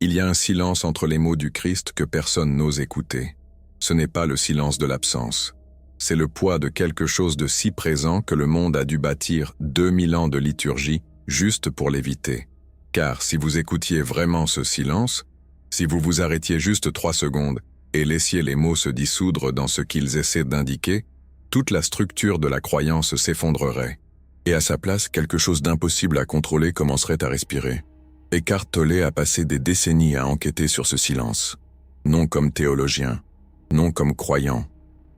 Il y a un silence entre les mots du Christ que personne n'ose écouter. Ce n'est pas le silence de l'absence. C'est le poids de quelque chose de si présent que le monde a dû bâtir 2000 ans de liturgie juste pour l'éviter. Car si vous écoutiez vraiment ce silence, si vous vous arrêtiez juste 3 secondes et laissiez les mots se dissoudre dans ce qu'ils essaient d'indiquer, toute la structure de la croyance s'effondrerait. Et à sa place, quelque chose d'impossible à contrôler commencerait à respirer. Eckhart Tolle a passé des décennies à enquêter sur ce silence. Non comme théologien, non comme croyant,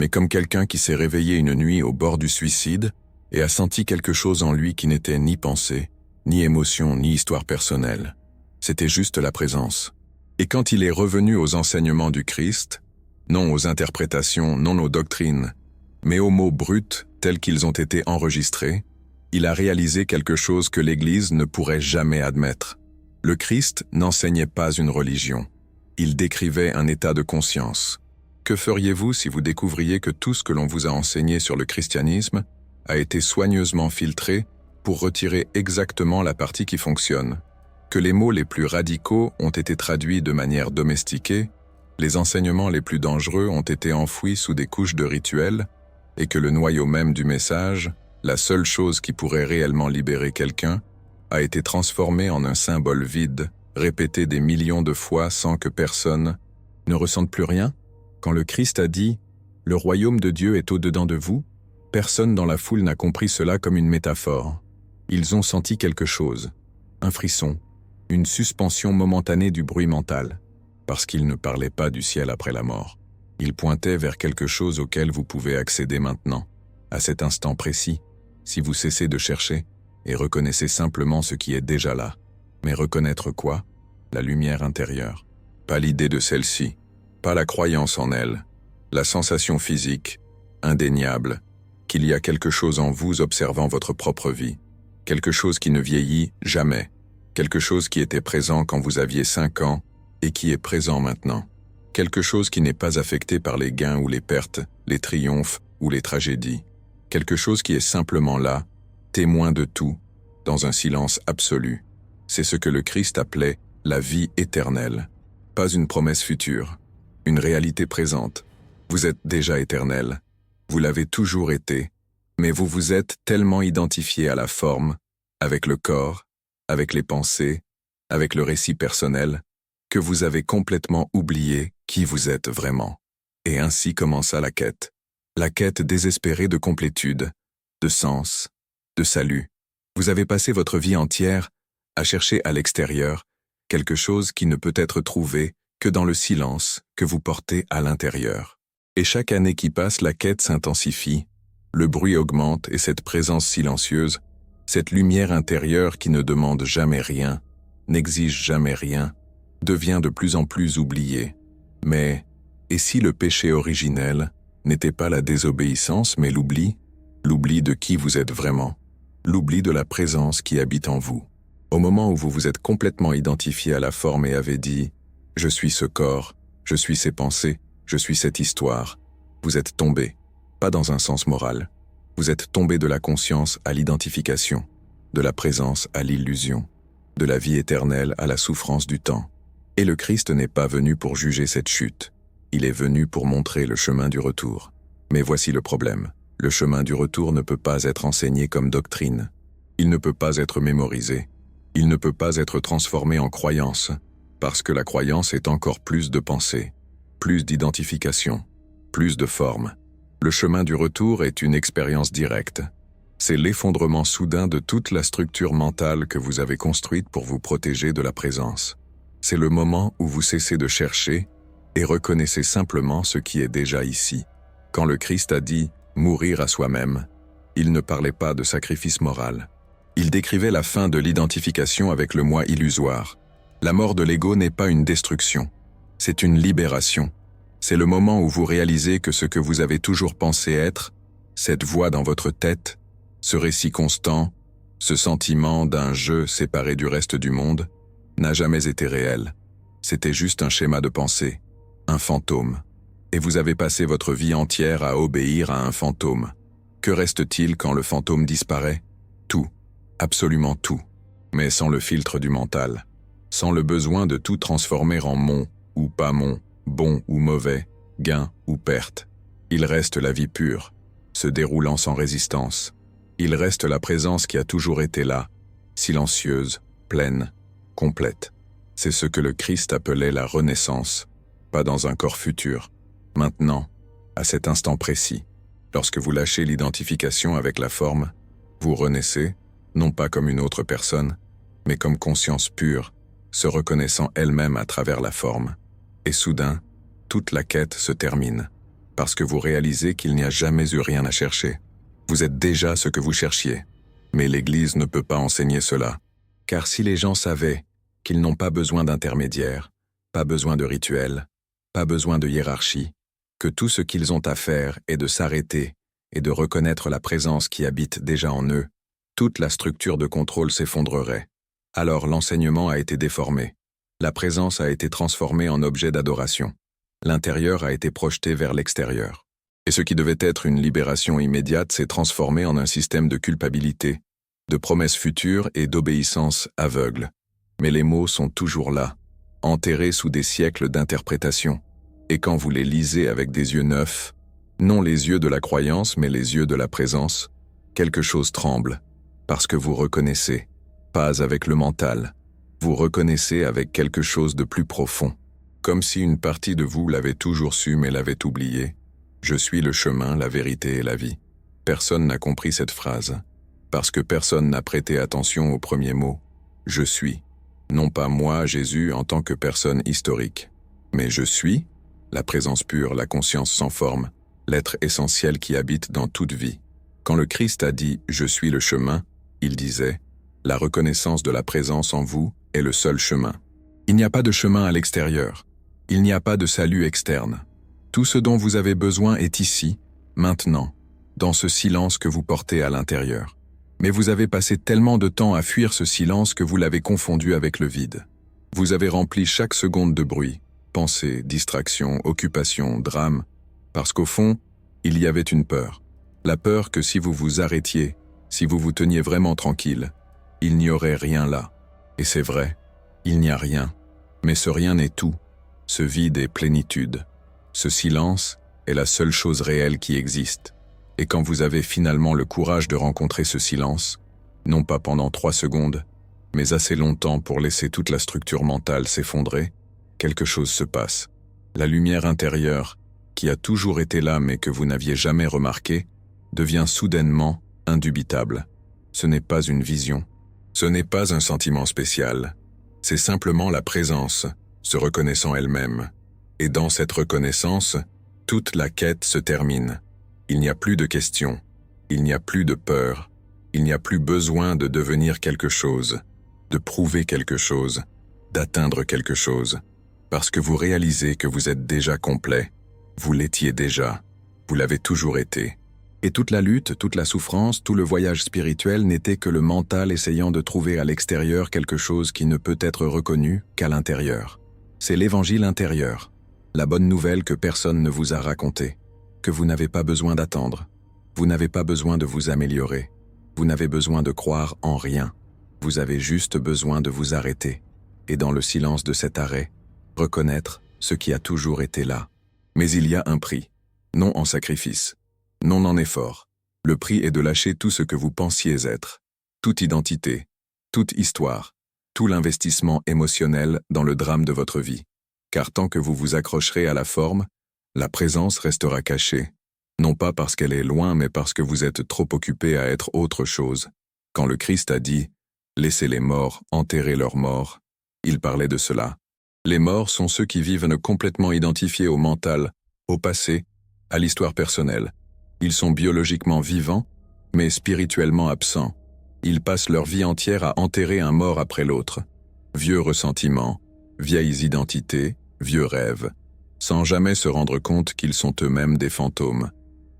mais comme quelqu'un qui s'est réveillé une nuit au bord du suicide et a senti quelque chose en lui qui n'était ni pensée, ni émotion, ni histoire personnelle. C'était juste la présence. Et quand il est revenu aux enseignements du Christ, non aux interprétations, non aux doctrines, mais aux mots bruts tels qu'ils ont été enregistrés, il a réalisé quelque chose que l'Église ne pourrait jamais admettre. Le Christ n'enseignait pas une religion. Il décrivait un état de conscience. Que feriez-vous si vous découvriez que tout ce que l'on vous a enseigné sur le christianisme a été soigneusement filtré pour retirer exactement la partie qui fonctionne, que les mots les plus radicaux ont été traduits de manière domestiquée, les enseignements les plus dangereux ont été enfouis sous des couches de rituels, et que le noyau même du message, la seule chose qui pourrait réellement libérer quelqu'un, a été transformé en un symbole vide, répété des millions de fois sans que personne ne ressente plus rien? Quand le Christ a dit « Le royaume de Dieu est au-dedans de vous », personne dans la foule n'a compris cela comme une métaphore. Ils ont senti quelque chose, un frisson, une suspension momentanée du bruit mental, parce qu'il ne parlait pas du ciel après la mort. Il pointait vers quelque chose auquel vous pouvez accéder maintenant, à cet instant précis, si vous cessez de chercher et reconnaissez simplement ce qui est déjà là. Mais reconnaître quoi? La lumière intérieure. Pas l'idée de celle-ci, pas la croyance en elle, la sensation physique, indéniable, qu'il y a quelque chose en vous observant votre propre vie, quelque chose qui ne vieillit jamais, quelque chose qui était présent quand vous aviez 5 ans et qui est présent maintenant, quelque chose qui n'est pas affecté par les gains ou les pertes, les triomphes ou les tragédies, quelque chose qui est simplement là, témoin de tout, dans un silence absolu. C'est ce que le Christ appelait la vie éternelle. Pas une promesse future, une réalité présente. Vous êtes déjà éternel. Vous l'avez toujours été, mais vous vous êtes tellement identifié à la forme, avec le corps, avec les pensées, avec le récit personnel, que vous avez complètement oublié qui vous êtes vraiment. Et ainsi commença la quête désespérée de complétude, de sens, de salut. Vous avez passé votre vie entière à chercher à l'extérieur quelque chose qui ne peut être trouvé que dans le silence que vous portez à l'intérieur. Et chaque année qui passe, la quête s'intensifie, le bruit augmente et cette présence silencieuse, cette lumière intérieure qui ne demande jamais rien, n'exige jamais rien, devient de plus en plus oubliée. Mais, et si le péché originel n'était pas la désobéissance mais l'oubli de qui vous êtes vraiment, l'oubli de la présence qui habite en vous? Au moment où vous vous êtes complètement identifié à la forme et avez dit « Je suis ce corps, je suis ces pensées, je suis cette histoire », vous êtes tombé, pas dans un sens moral, vous êtes tombé de la conscience à l'identification, de la présence à l'illusion, de la vie éternelle à la souffrance du temps. Et le Christ n'est pas venu pour juger cette chute, il est venu pour montrer le chemin du retour. Mais voici le problème, le chemin du retour ne peut pas être enseigné comme doctrine, il ne peut pas être mémorisé, il ne peut pas être transformé en croyance, parce que la croyance est encore plus de pensée, plus d'identification, plus de forme. Le chemin du retour est une expérience directe. C'est l'effondrement soudain de toute la structure mentale que vous avez construite pour vous protéger de la présence. C'est le moment où vous cessez de chercher et reconnaissez simplement ce qui est déjà ici. Quand le Christ a dit « mourir à soi-même », il ne parlait pas de sacrifice moral. Il décrivait la fin de l'identification avec le moi illusoire. La mort de l'ego n'est pas une destruction, c'est une libération. C'est le moment où vous réalisez que ce que vous avez toujours pensé être, cette voix dans votre tête, ce récit constant, ce sentiment d'un je séparé du reste du monde, n'a jamais été réel. C'était juste un schéma de pensée, un fantôme. Et vous avez passé votre vie entière à obéir à un fantôme. Que reste-t-il quand le fantôme disparaît? Tout, absolument tout, mais sans le filtre du mental, sans le besoin de tout transformer en mon ou pas mon, bon ou mauvais, gain ou perte. Il reste la vie pure, se déroulant sans résistance. Il reste la présence qui a toujours été là, silencieuse, pleine, complète. C'est ce que le Christ appelait la renaissance, pas dans un corps futur, maintenant, à cet instant précis. Lorsque vous lâchez l'identification avec la forme, vous renaissez, non pas comme une autre personne, mais comme conscience pure, se reconnaissant elle-même à travers la forme. Et soudain, toute la quête se termine, parce que vous réalisez qu'il n'y a jamais eu rien à chercher. Vous êtes déjà ce que vous cherchiez. Mais l'Église ne peut pas enseigner cela, car si les gens savaient qu'ils n'ont pas besoin d'intermédiaires, pas besoin de rituels, pas besoin de hiérarchie, que tout ce qu'ils ont à faire est de s'arrêter et de reconnaître la présence qui habite déjà en eux, toute la structure de contrôle s'effondrerait. Alors l'enseignement a été déformé. La présence a été transformée en objet d'adoration. L'intérieur a été projeté vers l'extérieur. Et ce qui devait être une libération immédiate s'est transformé en un système de culpabilité, de promesses futures et d'obéissance aveugle. Mais les mots sont toujours là, enterrés sous des siècles d'interprétation. Et quand vous les lisez avec des yeux neufs, non les yeux de la croyance mais les yeux de la présence, quelque chose tremble, parce que vous reconnaissez, pas avec le mental, vous reconnaissez avec quelque chose de plus profond, comme si une partie de vous l'avait toujours su mais l'avait oublié. Je suis le chemin, la vérité et la vie. Personne n'a compris cette phrase, parce que personne n'a prêté attention au premier mot. Je suis. Non pas moi, Jésus, en tant que personne historique, mais je suis, la présence pure, la conscience sans forme, l'être essentiel qui habite dans toute vie. Quand le Christ a dit « Je suis le chemin », il disait « La reconnaissance de la présence en vous est le seul chemin. Il n'y a pas de chemin à l'extérieur. Il n'y a pas de salut externe. Tout ce dont vous avez besoin est ici, maintenant, dans ce silence que vous portez à l'intérieur. Mais vous avez passé tellement de temps à fuir ce silence que vous l'avez confondu avec le vide. Vous avez rempli chaque seconde de bruit, pensée, distraction, occupation, drame, parce qu'au fond, il y avait une peur. La peur que si vous vous arrêtiez, si vous vous teniez vraiment tranquille, il n'y aurait rien là. Et c'est vrai, il n'y a rien. Mais ce rien est tout. Ce vide est plénitude. Ce silence est la seule chose réelle qui existe. Et quand vous avez finalement le courage de rencontrer ce silence, non pas pendant 3 secondes, mais assez longtemps pour laisser toute la structure mentale s'effondrer, quelque chose se passe. La lumière intérieure, qui a toujours été là mais que vous n'aviez jamais remarqué, devient soudainement indubitable. Ce n'est pas une vision. Ce n'est pas un sentiment spécial. C'est simplement la présence, se reconnaissant elle-même. Et dans cette reconnaissance, toute la quête se termine. Il n'y a plus de questions. Il n'y a plus de peur. Il n'y a plus besoin de devenir quelque chose, de prouver quelque chose, d'atteindre quelque chose. Parce que vous réalisez que vous êtes déjà complet. Vous l'étiez déjà. Vous l'avez toujours été. Et toute la lutte, toute la souffrance, tout le voyage spirituel n'était que le mental essayant de trouver à l'extérieur quelque chose qui ne peut être reconnu qu'à l'intérieur. C'est l'évangile intérieur, la bonne nouvelle que personne ne vous a racontée, que vous n'avez pas besoin d'attendre, vous n'avez pas besoin de vous améliorer, vous n'avez besoin de croire en rien, vous avez juste besoin de vous arrêter, et dans le silence de cet arrêt, reconnaître ce qui a toujours été là. Mais il y a un prix, non en sacrifice, non en effort. Le prix est de lâcher tout ce que vous pensiez être, toute identité, toute histoire, tout l'investissement émotionnel dans le drame de votre vie. Car tant que vous vous accrocherez à la forme, la présence restera cachée, non pas parce qu'elle est loin, mais parce que vous êtes trop occupé à être autre chose. Quand le Christ a dit « Laissez les morts enterrer leurs morts », il parlait de cela. Les morts sont ceux qui vivent complètement identifiés au mental, au passé, à l'histoire personnelle. Ils sont biologiquement vivants, mais spirituellement absents. Ils passent leur vie entière à enterrer un mort après l'autre. Vieux ressentiments, vieilles identités, vieux rêves, sans jamais se rendre compte qu'ils sont eux-mêmes des fantômes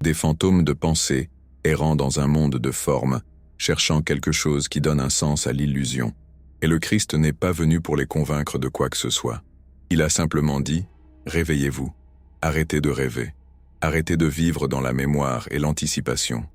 de pensée, errant dans un monde de formes, cherchant quelque chose qui donne un sens à l'illusion. Et le Christ n'est pas venu pour les convaincre de quoi que ce soit. Il a simplement dit « Réveillez-vous, arrêtez de rêver, arrêtez de vivre dans la mémoire et l'anticipation.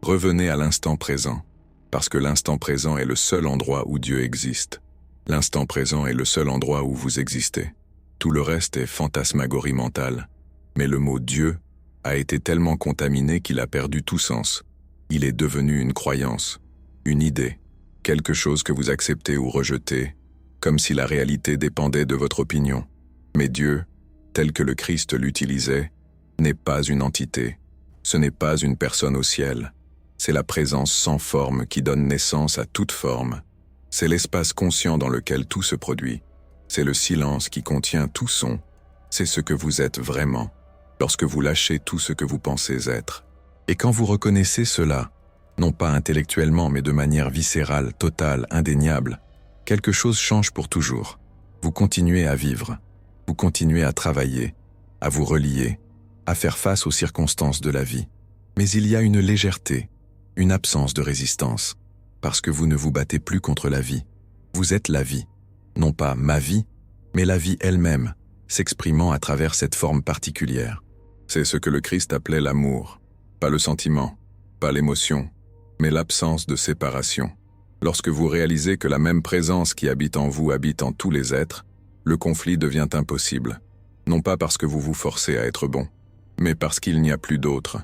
Revenez à l'instant présent, parce que l'instant présent est le seul endroit où Dieu existe. L'instant présent est le seul endroit où vous existez. Tout le reste est fantasmagorie mentale. Mais le mot Dieu a été tellement contaminé qu'il a perdu tout sens. Il est devenu une croyance, une idée, quelque chose que vous acceptez ou rejetez, comme si la réalité dépendait de votre opinion. Mais Dieu, tel que le Christ l'utilisait, n'est pas une entité. Ce n'est pas une personne au ciel. C'est la présence sans forme qui donne naissance à toute forme. C'est l'espace conscient dans lequel tout se produit. C'est le silence qui contient tout son. C'est ce que vous êtes vraiment, lorsque vous lâchez tout ce que vous pensez être. Et quand vous reconnaissez cela, non pas intellectuellement mais de manière viscérale, totale, indéniable, quelque chose change pour toujours. Vous continuez à vivre, vous continuez à travailler, à vous relier, à faire face aux circonstances de la vie. Mais il y a une légèreté, une absence de résistance, parce que vous ne vous battez plus contre la vie. Vous êtes la vie, non pas ma vie, mais la vie elle-même, s'exprimant à travers cette forme particulière. C'est ce que le Christ appelait l'amour, pas le sentiment, pas l'émotion, mais l'absence de séparation. Lorsque vous réalisez que la même présence qui habite en vous habite en tous les êtres, le conflit devient impossible. Non pas parce que vous vous forcez à être bon, mais parce qu'il n'y a plus d'autre.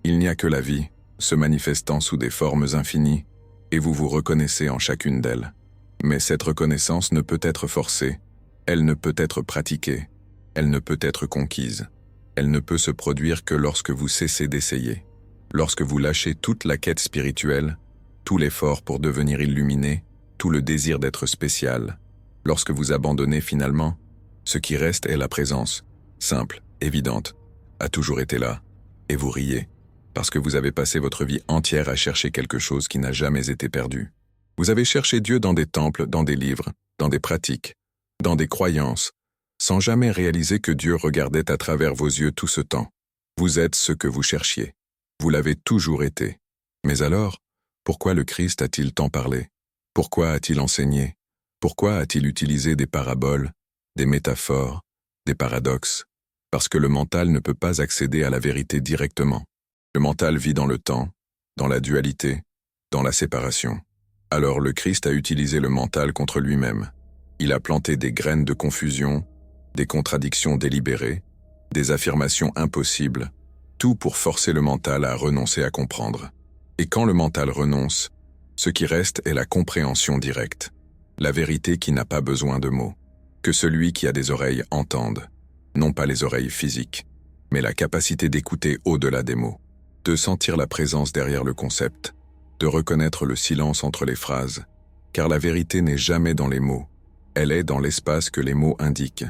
Il n'y a que la vie, se manifestant sous des formes infinies, et vous vous reconnaissez en chacune d'elles. Mais cette reconnaissance ne peut être forcée, elle ne peut être pratiquée, elle ne peut être conquise. Elle ne peut se produire que lorsque vous cessez d'essayer. Lorsque vous lâchez toute la quête spirituelle, tout l'effort pour devenir illuminé, tout le désir d'être spécial. Lorsque vous abandonnez finalement, ce qui reste est la présence, simple, évidente, a toujours été là, et vous riez, parce que vous avez passé votre vie entière à chercher quelque chose qui n'a jamais été perdu. Vous avez cherché Dieu dans des temples, dans des livres, dans des pratiques, dans des croyances, sans jamais réaliser que Dieu regardait à travers vos yeux tout ce temps. Vous êtes ce que vous cherchiez. Vous l'avez toujours été. Mais alors, pourquoi le Christ a-t-il tant parlé? Pourquoi a-t-il enseigné? Pourquoi a-t-il utilisé des paraboles, des métaphores, des paradoxes? Parce que le mental ne peut pas accéder à la vérité directement. Le mental vit dans le temps, dans la dualité, dans la séparation. Alors le Christ a utilisé le mental contre lui-même. Il a planté des graines de confusion, des contradictions délibérées, des affirmations impossibles, tout pour forcer le mental à renoncer à comprendre. Et quand le mental renonce, ce qui reste est la compréhension directe, la vérité qui n'a pas besoin de mots, que celui qui a des oreilles entende, non pas les oreilles physiques, mais la capacité d'écouter au-delà des mots, de sentir la présence derrière le concept, de reconnaître le silence entre les phrases, car la vérité n'est jamais dans les mots, elle est dans l'espace que les mots indiquent.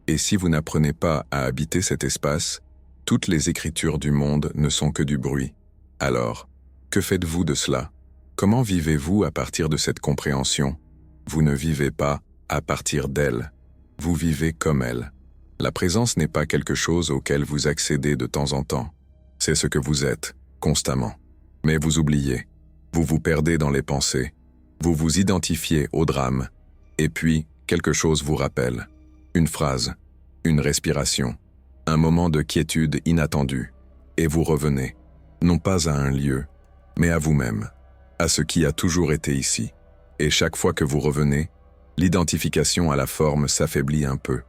Et si vous n'apprenez pas à habiter cet espace, toutes les écritures du monde ne sont que du bruit. Alors, que faites-vous de cela? Comment vivez-vous à partir de cette compréhension? Vous ne vivez pas à partir d'elle. Vous vivez comme elle. La présence n'est pas quelque chose auquel vous accédez de temps en temps. C'est ce que vous êtes, constamment. Mais vous oubliez. Vous vous perdez dans les pensées. Vous vous identifiez au drame. Et puis, quelque chose vous rappelle. Une phrase, une respiration, un moment de quiétude inattendue. Et vous revenez, non pas à un lieu, mais à vous-même, à ce qui a toujours été ici. Et chaque fois que vous revenez, l'identification à la forme s'affaiblit un peu.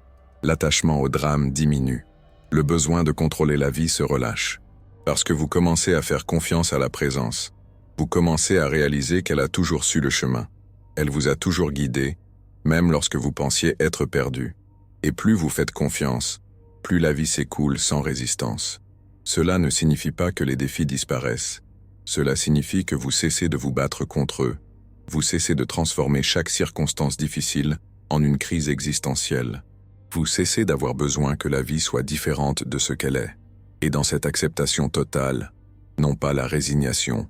L'attachement au drame diminue. Le besoin de contrôler la vie se relâche. Parce que vous commencez à faire confiance à la présence. Vous commencez à réaliser qu'elle a toujours su le chemin. Elle vous a toujours guidé, même lorsque vous pensiez être perdu. Et plus vous faites confiance, plus la vie s'écoule sans résistance. Cela ne signifie pas que les défis disparaissent. Cela signifie que vous cessez de vous battre contre eux. Vous cessez de transformer chaque circonstance difficile en une crise existentielle. Vous cessez d'avoir besoin que la vie soit différente de ce qu'elle est. Et dans cette acceptation totale, non pas la résignation,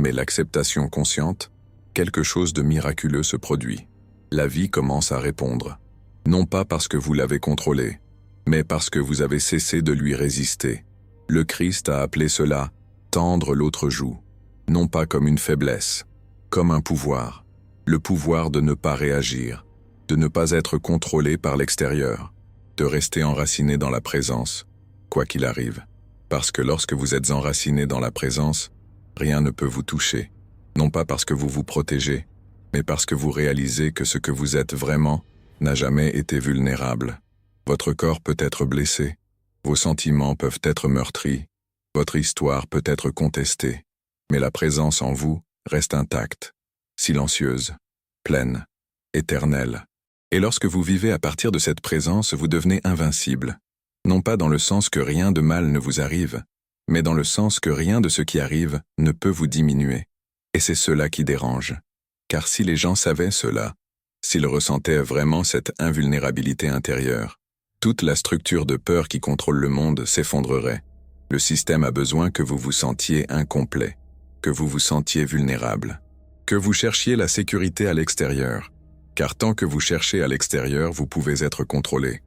mais l'acceptation consciente, quelque chose de miraculeux se produit. La vie commence à répondre. Non pas parce que vous l'avez contrôlé, mais parce que vous avez cessé de lui résister. Le Christ a appelé cela « tendre l'autre joue », non pas comme une faiblesse, comme un pouvoir, le pouvoir de ne pas réagir, de ne pas être contrôlé par l'extérieur, de rester enraciné dans la présence, quoi qu'il arrive. Parce que lorsque vous êtes enraciné dans la présence, rien ne peut vous toucher, non pas parce que vous vous protégez, mais parce que vous réalisez que ce que vous êtes vraiment n'a jamais été vulnérable. Votre corps peut être blessé, vos sentiments peuvent être meurtris, votre histoire peut être contestée, mais la présence en vous reste intacte, silencieuse, pleine, éternelle. Et lorsque vous vivez à partir de cette présence, vous devenez invincible. Non pas dans le sens que rien de mal ne vous arrive, mais dans le sens que rien de ce qui arrive ne peut vous diminuer. Et c'est cela qui dérange. Car si les gens savaient cela, s'ils ressentaient vraiment cette invulnérabilité intérieure, toute la structure de peur qui contrôle le monde s'effondrerait. Le système a besoin que vous vous sentiez incomplet, que vous vous sentiez vulnérable, que vous cherchiez la sécurité à l'extérieur. Car tant que vous cherchez à l'extérieur, vous pouvez être contrôlé.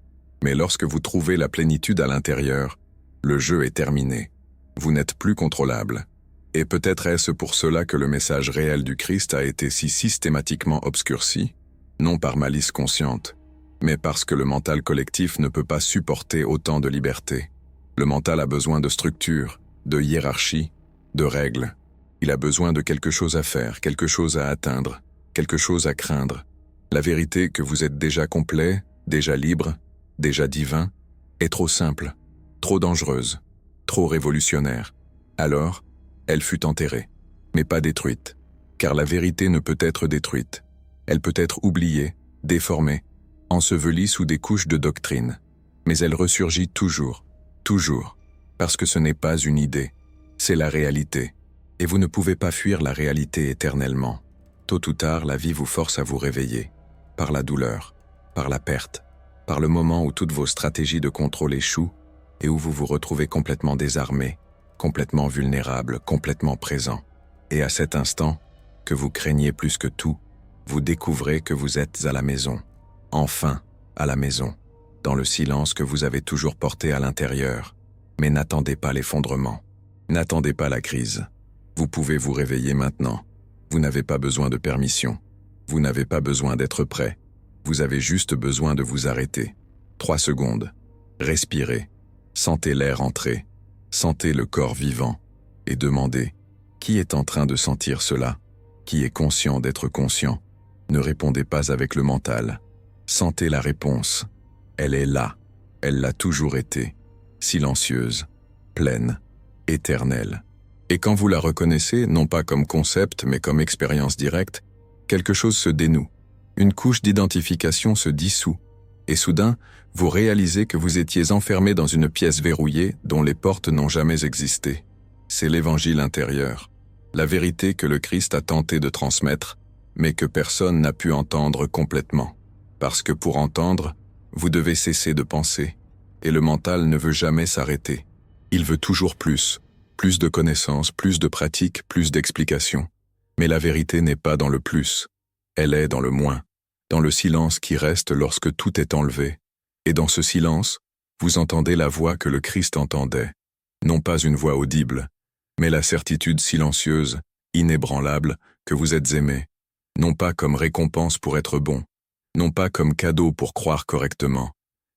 Mais lorsque vous trouvez la plénitude à l'intérieur, le jeu est terminé. Vous n'êtes plus contrôlable. Et peut-être est-ce pour cela que le message réel du Christ a été si systématiquement obscurci, non par malice consciente, mais parce que le mental collectif ne peut pas supporter autant de liberté. Le mental a besoin de structure, de hiérarchie, de règles. Il a besoin de quelque chose à faire, quelque chose à atteindre, quelque chose à craindre. La vérité que vous êtes déjà complet, déjà libre, déjà divin, est trop simple, trop dangereuse, trop révolutionnaire. Alors, elle fut enterrée, mais pas détruite, car la vérité ne peut être détruite. Elle peut être oubliée, déformée, ensevelie sous des couches de doctrine. Mais elle ressurgit toujours, parce que ce n'est pas une idée, c'est la réalité. Et vous ne pouvez pas fuir la réalité éternellement. Tôt ou tard, la vie vous force à vous réveiller, par la douleur, par la perte, par le moment où toutes vos stratégies de contrôle échouent et où vous vous retrouvez complètement désarmé, complètement vulnérable, complètement présent. Et à cet instant, que vous craignez plus que tout, vous découvrez que vous êtes à la maison. Enfin, à la maison, dans le silence que vous avez toujours porté à l'intérieur. Mais n'attendez pas l'effondrement. N'attendez pas la crise. Vous pouvez vous réveiller maintenant. Vous n'avez pas besoin de permission. Vous n'avez pas besoin d'être prêt. Vous avez juste besoin de vous arrêter. 3 secondes. Respirez. Sentez l'air entrer. Sentez le corps vivant. Et demandez, qui est en train de sentir cela? Qui est conscient d'être conscient? Ne répondez pas avec le mental. Sentez la réponse. Elle est là. Elle l'a toujours été. Silencieuse, pleine, éternelle. Et quand vous la reconnaissez, non pas comme concept, mais comme expérience directe, quelque chose se dénoue. Une couche d'identification se dissout. Et soudain, vous réalisez que vous étiez enfermé dans une pièce verrouillée dont les portes n'ont jamais existé. C'est l'évangile intérieur. La vérité que le Christ a tenté de transmettre, mais que personne n'a pu entendre complètement. Parce que pour entendre, vous devez cesser de penser. Et le mental ne veut jamais s'arrêter. Il veut toujours plus de connaissances, plus de pratiques, plus d'explications. Mais la vérité n'est pas dans le plus. Elle est dans le moins, dans le silence qui reste lorsque tout est enlevé. Et dans ce silence, vous entendez la voix que le Christ entendait. Non pas une voix audible, mais la certitude silencieuse, inébranlable, que vous êtes aimé. Non pas comme récompense pour être bon, non pas comme cadeau pour croire correctement,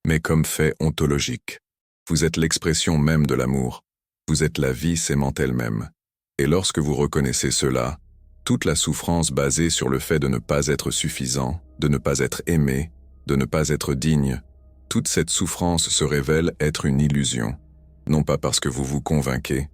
mais comme fait ontologique. Vous êtes l'expression même de l'amour. Vous êtes la vie s'aimant elle-même. Et lorsque vous reconnaissez cela, toute la souffrance basée sur le fait de ne pas être suffisant, de ne pas être aimé, de ne pas être digne, toute cette souffrance se révèle être une illusion. Non pas parce que vous vous convainquez,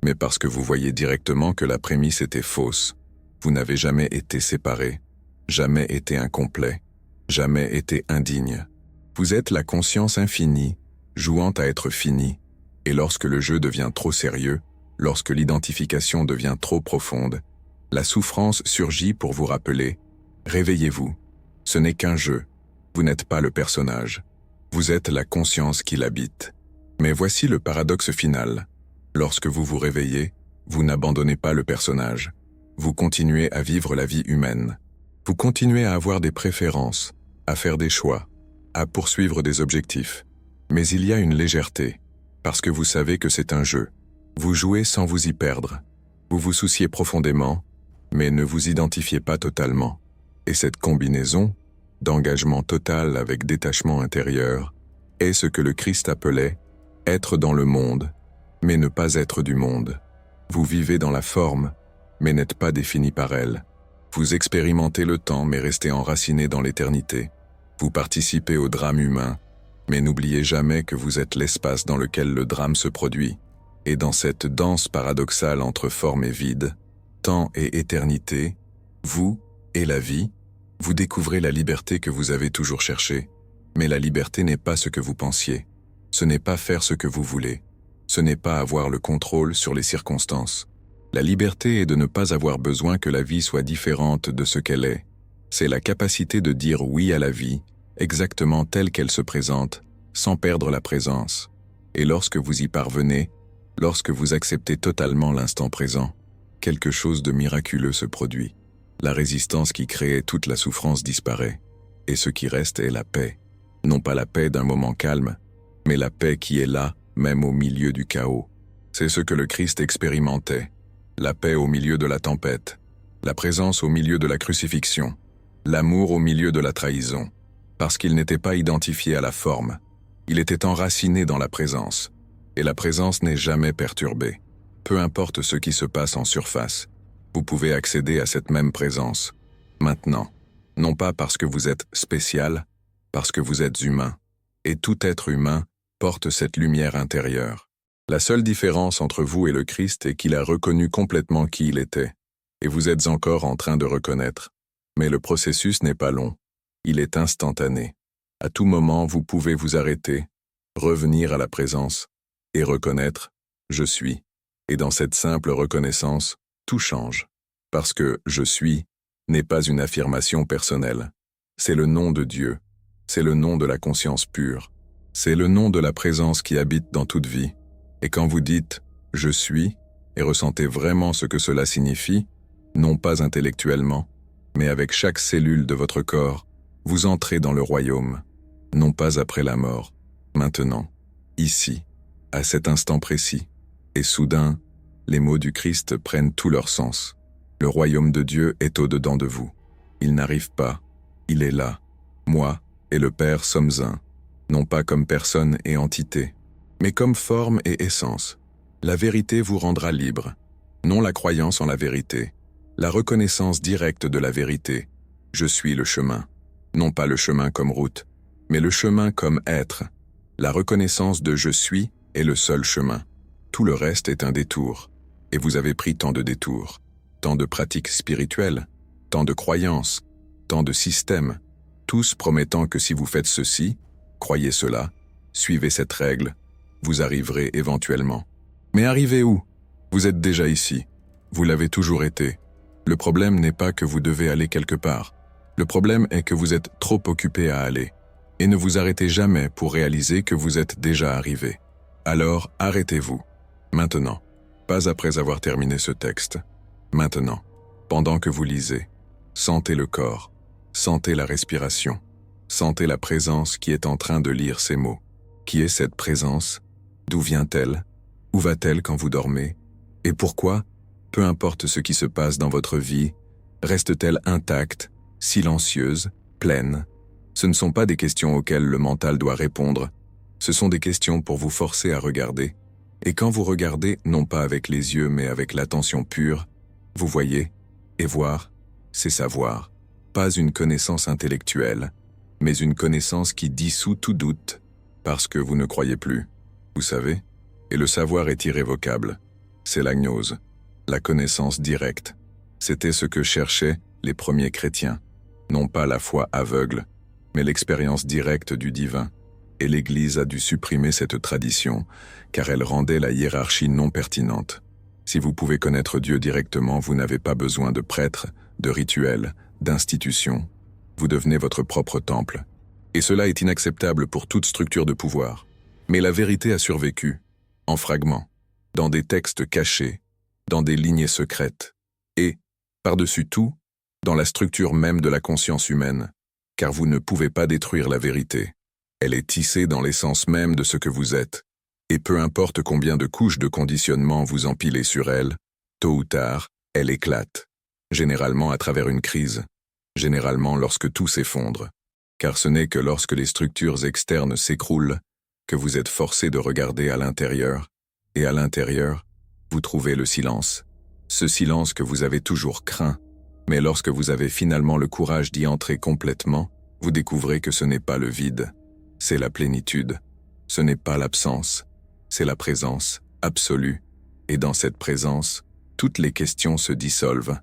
mais parce que vous voyez directement que la prémisse était fausse. Vous n'avez jamais été séparé, jamais été incomplet, jamais été indigne. Vous êtes la conscience infinie, jouant à être finie, et lorsque le jeu devient trop sérieux, lorsque l'identification devient trop profonde, la souffrance surgit pour vous rappeler « Réveillez-vous, ce n'est qu'un jeu, vous n'êtes pas le personnage, vous êtes la conscience qui l'habite. » Mais voici le paradoxe final. Lorsque vous vous réveillez, vous n'abandonnez pas le personnage. Vous continuez à vivre la vie humaine. Vous continuez à avoir des préférences, à faire des choix, à poursuivre des objectifs. Mais il y a une légèreté, parce que vous savez que c'est un jeu. Vous jouez sans vous y perdre. Vous vous souciez profondément, mais ne vous identifiez pas totalement. Et cette combinaison, d'engagement total avec détachement intérieur, est ce que le Christ appelait « être dans le monde », mais ne pas être du monde. Vous vivez dans la forme, mais n'êtes pas défini par elle. Vous expérimentez le temps mais restez enraciné dans l'éternité. Vous participez au drame humain, mais n'oubliez jamais que vous êtes l'espace dans lequel le drame se produit. Et dans cette danse paradoxale entre forme et vide, temps et éternité, vous et la vie, vous découvrez la liberté que vous avez toujours cherchée. Mais la liberté n'est pas ce que vous pensiez. Ce n'est pas faire ce que vous voulez. Ce n'est pas avoir le contrôle sur les circonstances. La liberté est de ne pas avoir besoin que la vie soit différente de ce qu'elle est. C'est la capacité de dire oui à la vie, exactement telle qu'elle se présente, sans perdre la présence. Et lorsque vous y parvenez, lorsque vous acceptez totalement l'instant présent, quelque chose de miraculeux se produit. La résistance qui créait toute la souffrance disparaît, et ce qui reste est la paix. Non pas la paix d'un moment calme, mais la paix qui est là, même au milieu du chaos. C'est ce que le Christ expérimentait. La paix au milieu de la tempête, la présence au milieu de la crucifixion, l'amour au milieu de la trahison, parce qu'il n'était pas identifié à la forme. Il était enraciné dans la présence, et la présence n'est jamais perturbée. Peu importe ce qui se passe en surface, vous pouvez accéder à cette même présence, maintenant, non pas parce que vous êtes spécial, parce que vous êtes humain, et tout être humain porte cette lumière intérieure. La seule différence entre vous et le Christ est qu'il a reconnu complètement qui il était, et vous êtes encore en train de reconnaître. Mais le processus n'est pas long, il est instantané. À tout moment, vous pouvez vous arrêter, revenir à la présence, et reconnaître « je suis ». Et dans cette simple reconnaissance, tout change. Parce que « je suis » n'est pas une affirmation personnelle. C'est le nom de Dieu, c'est le nom de la conscience pure, c'est le nom de la présence qui habite dans toute vie. Et quand vous dites « je suis » et ressentez vraiment ce que cela signifie, non pas intellectuellement, mais avec chaque cellule de votre corps, vous entrez dans le royaume, non pas après la mort, maintenant, ici, à cet instant précis. Et soudain, les mots du Christ prennent tout leur sens. Le royaume de Dieu est au-dedans de vous. Il n'arrive pas, il est là. Moi et le Père sommes un, non pas comme personne et entité, mais comme forme et essence. La vérité vous rendra libre, non la croyance en la vérité, la reconnaissance directe de la vérité. Je suis le chemin, non pas le chemin comme route, mais le chemin comme être. La reconnaissance de je suis est le seul chemin. Tout le reste est un détour. Et vous avez pris tant de détours, tant de pratiques spirituelles, tant de croyances, tant de systèmes, tous promettant que si vous faites ceci, croyez cela, suivez cette règle, vous arriverez éventuellement. Mais arrivez où? Vous êtes déjà ici. Vous l'avez toujours été. Le problème n'est pas que vous devez aller quelque part. Le problème est que vous êtes trop occupé à aller. Et ne vous arrêtez jamais pour réaliser que vous êtes déjà arrivé. Alors, arrêtez-vous. Maintenant. Pas après avoir terminé ce texte. Maintenant. Pendant que vous lisez. Sentez le corps. Sentez la respiration. Sentez la présence qui est en train de lire ces mots. Qui est cette présence? D'où vient-elle? Où va-t-elle quand vous dormez? Et pourquoi, peu importe ce qui se passe dans votre vie, reste-t-elle intacte, silencieuse, pleine? Ce ne sont pas des questions auxquelles le mental doit répondre. Ce sont des questions pour vous forcer à regarder. Et quand vous regardez, non pas avec les yeux mais avec l'attention pure, vous voyez, et voir, c'est savoir. Pas une connaissance intellectuelle, mais une connaissance qui dissout tout doute, parce que vous ne croyez plus. Vous savez? Et le savoir est irrévocable. C'est la gnose, la connaissance directe. C'était ce que cherchaient les premiers chrétiens. Non pas la foi aveugle, mais l'expérience directe du divin. Et l'Église a dû supprimer cette tradition, car elle rendait la hiérarchie non pertinente. Si vous pouvez connaître Dieu directement, vous n'avez pas besoin de prêtres, de rituels, d'institutions. Vous devenez votre propre temple. Et cela est inacceptable pour toute structure de pouvoir. Mais la vérité a survécu, en fragments, dans des textes cachés, dans des lignées secrètes, et, par-dessus tout, dans la structure même de la conscience humaine, car vous ne pouvez pas détruire la vérité. Elle est tissée dans l'essence même de ce que vous êtes, et peu importe combien de couches de conditionnement vous empilez sur elle, tôt ou tard, elle éclate, généralement à travers une crise, généralement lorsque tout s'effondre, car ce n'est que lorsque les structures externes s'écroulent que vous êtes forcé de regarder à l'intérieur, et à l'intérieur, vous trouvez le silence. Ce silence que vous avez toujours craint, Mais lorsque vous avez finalement le courage d'y entrer complètement, vous découvrez que ce n'est pas le vide, c'est la plénitude. Ce n'est pas l'absence, c'est la présence absolue. Et dans cette présence, toutes les questions se dissolvent,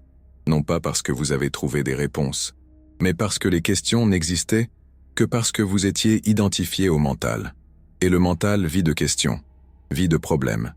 non pas parce que vous avez trouvé des réponses, mais parce que les questions n'existaient que parce que vous étiez identifié au mental. Et le mental vit de questions, vit de problèmes,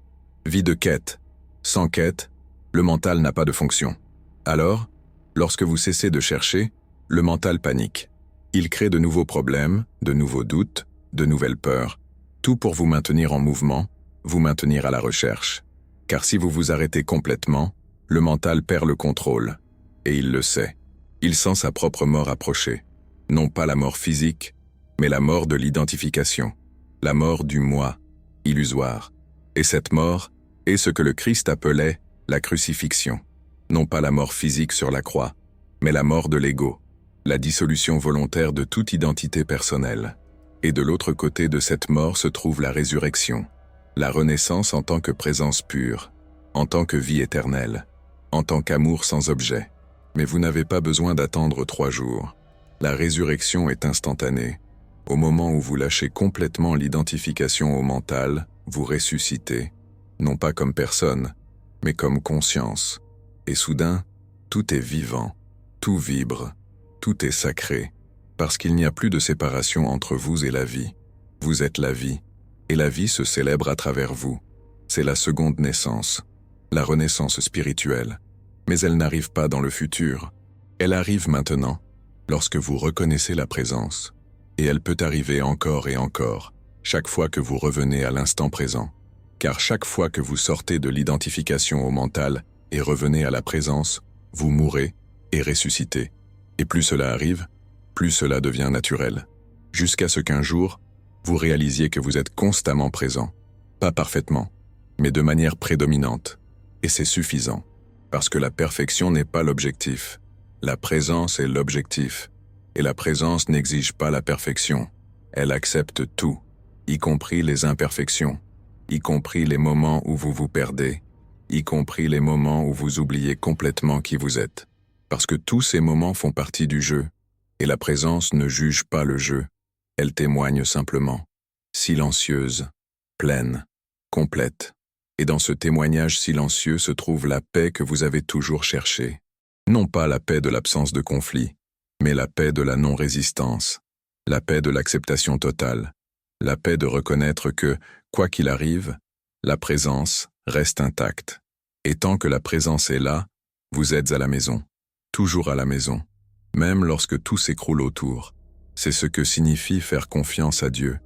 vit de quêtes. Sans quête, le mental n'a pas de fonction. Alors, lorsque vous cessez de chercher, le mental panique. Il crée de nouveaux problèmes, de nouveaux doutes, de nouvelles peurs, tout pour vous maintenir en mouvement, vous maintenir à la recherche. Car si vous vous arrêtez complètement, le mental perd le contrôle. Et il le sait. Il sent sa propre mort approcher. Non pas la mort physique, mais la mort de l'identification. La mort du moi, illusoire. Et cette mort est ce que le Christ appelait la crucifixion. Non pas la mort physique sur la croix, mais la mort de l'ego, la dissolution volontaire de toute identité personnelle. Et de l'autre côté de cette mort se trouve la résurrection, la renaissance en tant que présence pure, en tant que vie éternelle, en tant qu'amour sans objet. Mais vous n'avez pas besoin d'attendre 3 jours. La résurrection est instantanée. Au moment où vous lâchez complètement l'identification au mental, vous ressuscitez, non pas comme personne, mais comme conscience. Et soudain, tout est vivant, tout vibre, tout est sacré, parce qu'il n'y a plus de séparation entre vous et la vie. Vous êtes la vie, et la vie se célèbre à travers vous. C'est la seconde naissance, la renaissance spirituelle. Mais elle n'arrive pas dans le futur. Elle arrive maintenant, lorsque vous reconnaissez la présence. Et elle peut arriver encore et encore, chaque fois que vous revenez à l'instant présent. Car chaque fois que vous sortez de l'identification au mental et revenez à la présence, vous mourrez et ressuscitez. Et plus cela arrive, plus cela devient naturel. Jusqu'à ce qu'un jour, vous réalisiez que vous êtes constamment présent. Pas parfaitement, mais de manière prédominante. Et c'est suffisant. Parce que la perfection n'est pas l'objectif. La présence est l'objectif. Et la présence n'exige pas la perfection. Elle accepte tout, y compris les imperfections, y compris les moments où vous vous perdez, y compris les moments où vous oubliez complètement qui vous êtes. Parce que tous ces moments font partie du jeu. Et la présence ne juge pas le jeu. Elle témoigne simplement. Silencieuse, pleine, complète. Et dans ce témoignage silencieux se trouve la paix que vous avez toujours cherchée. Non pas la paix de l'absence de conflit, mais la paix de la non-résistance, la paix de l'acceptation totale, la paix de reconnaître que, quoi qu'il arrive, la présence reste intacte. Et tant que la présence est là, vous êtes à la maison, toujours à la maison, même lorsque tout s'écroule autour. C'est ce que signifie faire confiance à Dieu,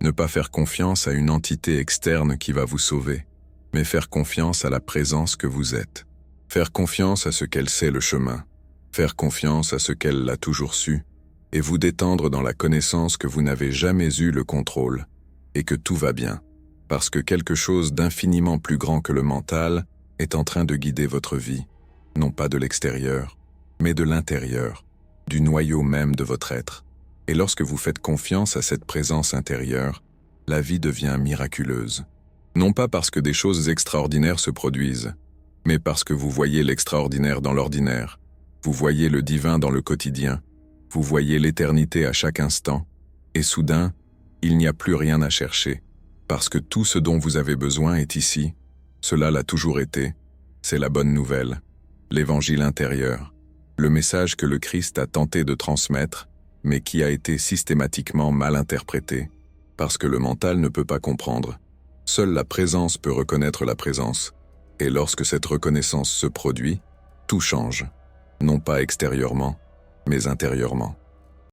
ne pas faire confiance à une entité externe qui va vous sauver, mais faire confiance à la présence que vous êtes. Faire confiance à ce qu'elle sait le chemin. Faire confiance à ce qu'elle l'a toujours su. Et vous détendre dans la connaissance que vous n'avez jamais eu le contrôle. Et que tout va bien. Parce que quelque chose d'infiniment plus grand que le mental est en train de guider votre vie. Non pas de l'extérieur, mais de l'intérieur. Du noyau même de votre être. Et lorsque vous faites confiance à cette présence intérieure, la vie devient miraculeuse. Non pas parce que des choses extraordinaires se produisent, mais parce que vous voyez l'extraordinaire dans l'ordinaire. Vous voyez le divin dans le quotidien. Vous voyez l'éternité à chaque instant. Et soudain, il n'y a plus rien à chercher. Parce que tout ce dont vous avez besoin est ici. Cela l'a toujours été. C'est la bonne nouvelle. L'évangile intérieur. Le message que le Christ a tenté de transmettre, mais qui a été systématiquement mal interprété. Parce que le mental ne peut pas comprendre. Seule la présence peut reconnaître la présence. Et lorsque cette reconnaissance se produit, tout change. Non pas extérieurement, mais intérieurement.